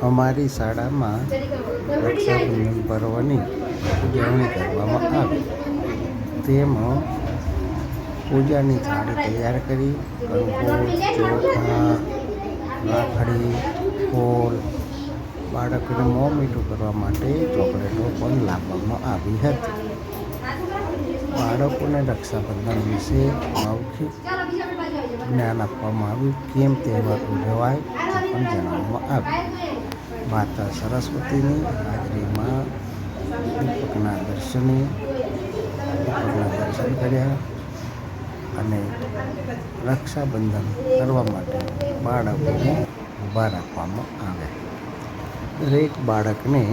અમારી શાળામાં રક્ષાબંધન પર્વની ઉજવણી કરવામાં આવી. તેમાં પૂજાની થાળી તૈયાર કરી કંકુ, ચોખા, રાખડી, ફૂલ, બાળકોને મોં મીઠું કરવા માટે ચોકલેટો પણ લાવવામાં આવી હતી. બાળકોને રક્ષાબંધન વિશે મૌખિક જ્ઞાન આપવામાં આવ્યું. કેમ તહેવાર ઉજવાય તે પણ જણાવવામાં આવ્યું. માતા સરસ્વતીની હાજરીમાં દીપકના દર્શન કર્યા અને રક્ષાબંધન કરવા માટે બાળકોને ઊભા રાખવામાં આવ્યા. દરેક બાળકને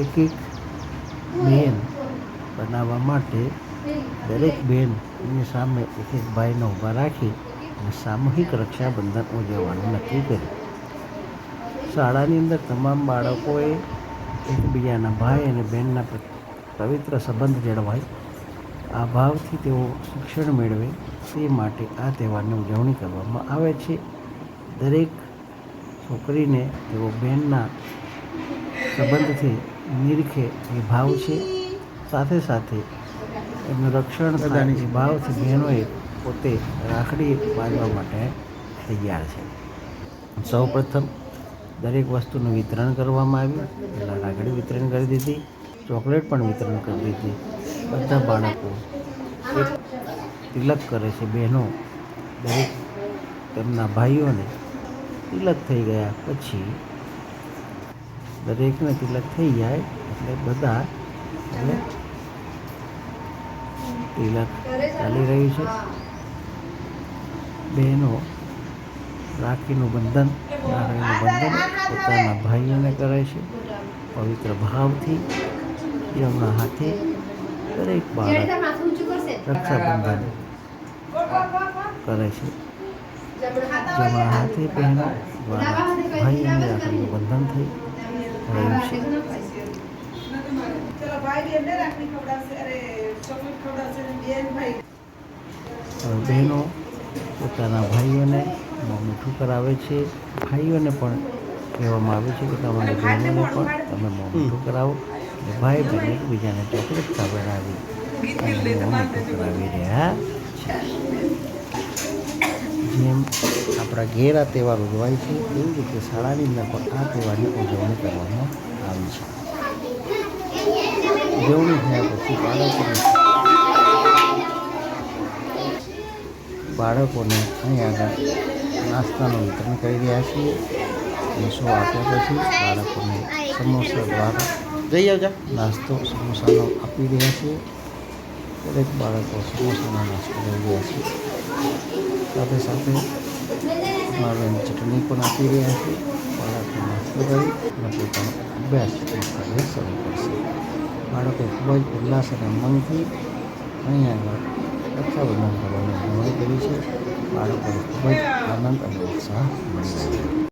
એક બેન બનાવવા માટે દરેક બેનની સામે એક ભાઈને ઊભા રાખી અને સામૂહિક રક્ષાબંધન ઉજવવાનું નક્કી કર્યું. શાળાની અંદર તમામ બાળકોએ એકબીજાના ભાઈ અને બહેનના પવિત્ર સંબંધ જળવાય, આ ભાવથી તેઓ શિક્ષણ મેળવે તે માટે આ તહેવારની ઉજવણી કરવામાં આવે છે. દરેક છોકરીને તેઓ બહેનના સંબંધથી નિરખે એ ભાવ છે. સાથે સાથે એમનું રક્ષણ થાય એ ભાવથી બહેનોએ પોતે રાખડી બાંધવા માટે તૈયાર છે. સૌ પ્રથમ દરેક વસ્તુનું વિતરણ કરવામાં આવ્યું. પહેલાં રાખડી વિતરણ કરી દીધી, ચોકલેટ પણ વિતરણ કરી દીધી. બધા બાળકો એક તિલક કરે છે. બહેનો દરેક તેમના ભાઈઓને તિલક થઈ ગયા પછી દરેકને તિલક થઈ જાય એટલે બધા તિલક ચાલી રહ્યું છે. બહેનો રાખડીનું બંધન પોતાના ભાઈઓને કરે છે. પવિત્ર ભાવથી એમના હાથે દરેક બાળક રક્ષાબંધન કરે છે. જેમાં હાથે બહેનો દ્વારા ભાઈઓને રાખડીનું બંધન થઈ રહ્યું છે. બહેનો પોતાના ભાઈઓને મોં મીઠું કરાવે છે. ભાઈઓને પણ કહેવામાં આવે છે કે તમારી બહેનોને પણ તમે મોં મીઠું કરાવો. અને ભાઈ બહેન એકબીજાને ચોકલેટ ખવડાવી અને મોં મીઠું કરાવી રહ્યા છે. જેમ આપણા ઘેર આ તહેવાર ઉજવાય છે એવી રીતે શાળાની અંદર પણ આ તહેવારની ઉજવણી કરવામાં આવી છે. ઉજવણી થયા પછી બાળકોને અહીં આગળ નાસ્તાનું વિતરણ કરી રહ્યા છીએ. અને શો આપ્યા પછી બાળકોને સમોસા દ્વારા નાસ્તો સમોસાનો આપી રહ્યા છીએ. દરેક બાળકો સમોસાનો નાસ્તો લઈ રહ્યા છે. સાથે સાથે માવાની ચટણી પણ આપી રહ્યા છે. બાળકો નાસ્તો કરી અને પોતાનો અભ્યાસ કાર્ય શરૂ કરશે. બાળકો ખૂબ જ ઉલ્લાસ અને ઉમંગથી અહીં આગળ રક્ષાબંધન કરવાની ઉજવણી કરી છે. બાળકોને ખૂબ જ આનંદ અને ઉત્સાહ મળી રહ્યો છે.